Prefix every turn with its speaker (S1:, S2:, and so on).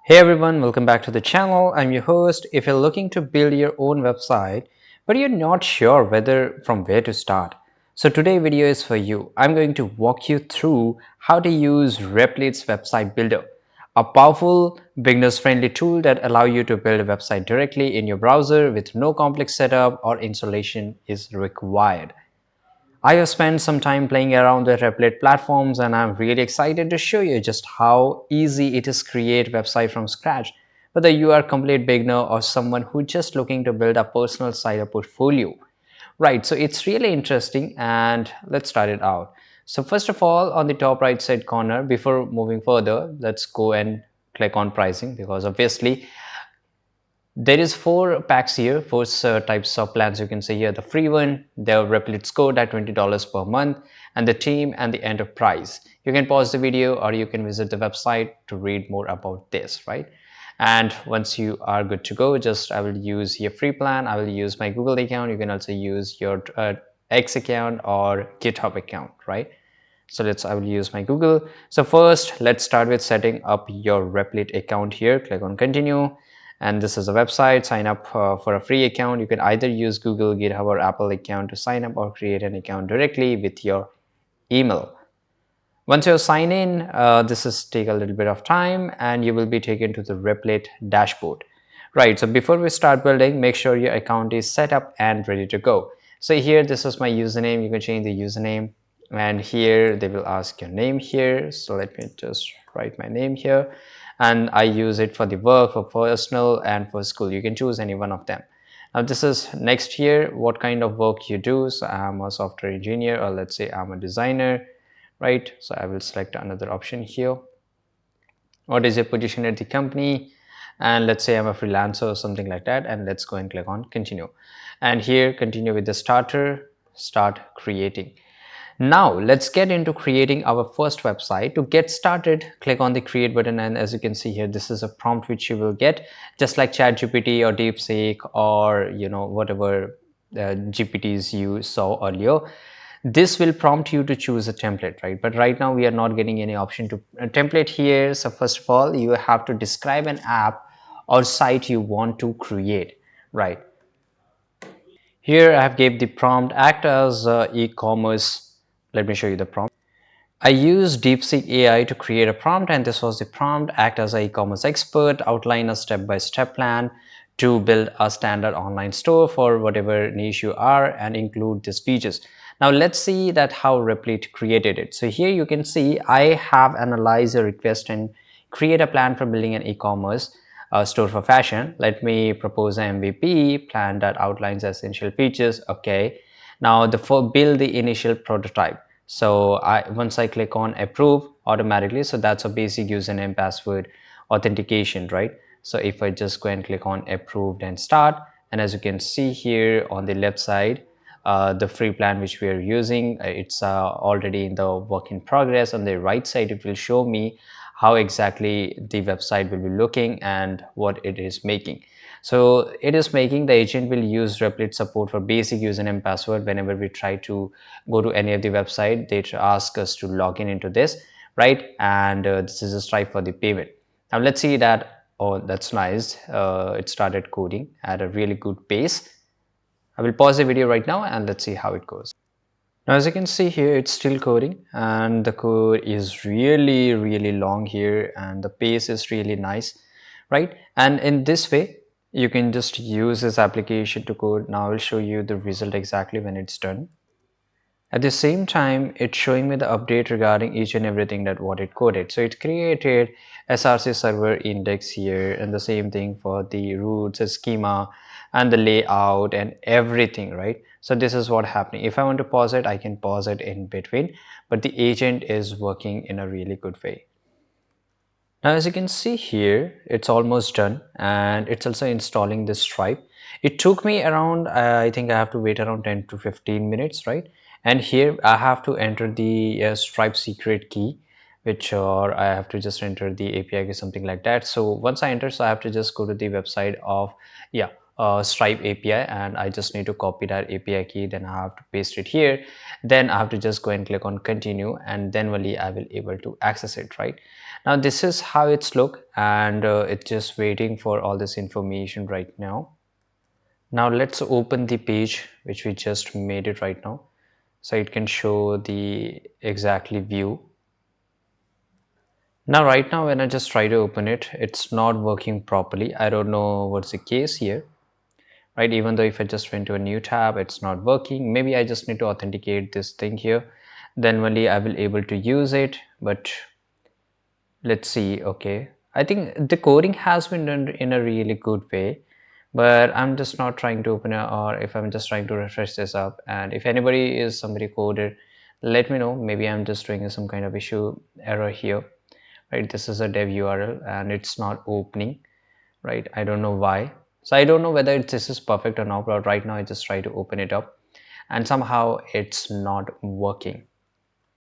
S1: Hey everyone, welcome back to the channel. I'm your host. If you're looking to build your own website, but you're not sure whether from where to start, so today's video is for you. I'm going to walk you through how to use Replit's website builder, a powerful beginners friendly tool that allow you to build a website directly in your browser with no complex setup or installation is required. I have spent some time playing around with Replit platforms and I'm really excited to show you just how easy it is to create a website from scratch, whether you are a complete beginner or someone who just looking to build a personal site or portfolio. Right, so it's really interesting and let's start it out. So first of all, on the top right side corner, before moving further, let's go and click on pricing because obviously there is four packs here, four types of plans you can see here. The free one, the Replit scored at $20 per month, and the team and the enterprise. You can pause the video or you can visit the website to read more about this, right? And once you are good to go, just I will use your free plan. I will use my Google account. You can also use your X account or GitHub account, right? So I will use my Google. So first, let's start with setting up your Replit account here. Click on continue. And this is a website. Sign up for a free account. You can either use Google, GitHub, or Apple account to sign up or create an account directly with your email. Once you sign in, this is take a little bit of time and you will be taken to the Replit dashboard. Right, so before we start building, make sure your account is set up and ready to go. So here, this is my username. You can change the username and here they will ask your name here. So let me just write my name here and I use it for the work, for personal and for school. You can choose any one of them. Now this is next here, what kind of work you do. So I'm a software engineer or let's say I'm a designer, right? So I will select another option here. What is your position at the company? And let's say I'm a freelancer or something like that. And let's go and click on continue. And here, continue with the starter, start creating. Now let's get into creating our first website. To get started, click on the create button and as you can see here, this is a prompt which you will get just like ChatGPT or DeepSeek or whatever GPTs you saw earlier. This will prompt you to choose a template, right? But right now we are not getting any option to a template here. So first of all, you have to describe an app or site you want to create, right? Here I have gave the prompt act as e-commerce. Let me show you the prompt. I used DeepSeek AI to create a prompt and this was the prompt. Act as an e-commerce expert, outline a step-by-step plan to build a standard online store for whatever niche you are and include these features. Now let's see that how Replit created it. So here you can see I have analyzed a request and create a plan for building an e-commerce store for fashion. Let me propose an MVP plan that outlines essential features. Okay. Now build the initial prototype. So once I click on approve automatically, so that's a basic username password authentication, right? So if I just go and click on approved and start, and as you can see here on the left side, the free plan which we are using, it's already in the work in progress. On the right side, it will show me how exactly the website will be looking and what it is making. So it is making the agent will use Replit support for basic username password. Whenever we try to go to any of the website, they ask us to log in into this, right? And this is a stripe for the payment. Now let's see that. Oh, that's nice. It started coding at a really good pace. I will pause the video right now and let's see how it goes. Now as you can see here, it's still coding and the code is really long here and the pace is really nice, right? And in this way, you can just use this application to code. Now I will show you the result exactly when it's done. At the same time, it's showing me the update regarding each and everything that what it coded. So it created SRC server index here and the same thing for the routes, the schema and the layout and everything, right? So this is what happening. If I want to pause it, I can pause it in between, but the agent is working in a really good way. Now, as you can see here, it's almost done and it's also installing this Stripe. It took me around, I think I have to wait around 10 to 15 minutes, right? And here I have to enter the Stripe secret key, which or I have to just enter the API key, something like that. So once I enter, so I have to just go to the website of, yeah, Stripe API and I just need to copy that API key. Then I have to paste it here. Then I have to just go and click on continue and then only I will able to access it, right? Now this is how it's look, and it's just waiting for all this information right now. Now let's open the page which we just made it right now, so it can show the exactly view. Now right now when I just try to open it, it's not working properly. I don't know what's the case here, right? Even though if I just went to a new tab, it's not working. Maybe I just need to authenticate this thing here, then only I will able to use it. But let's see. Okay, I think the coding has been done in a really good way, but I'm just not trying to open it, or if I'm just trying to refresh this up, and if anybody is somebody coded, let me know. Maybe I'm just doing some kind of issue error here, right? This is a dev URL and it's not opening, right? I don't know why. So I don't know whether this is perfect or not, but right now I just try to open it up and somehow it's not working.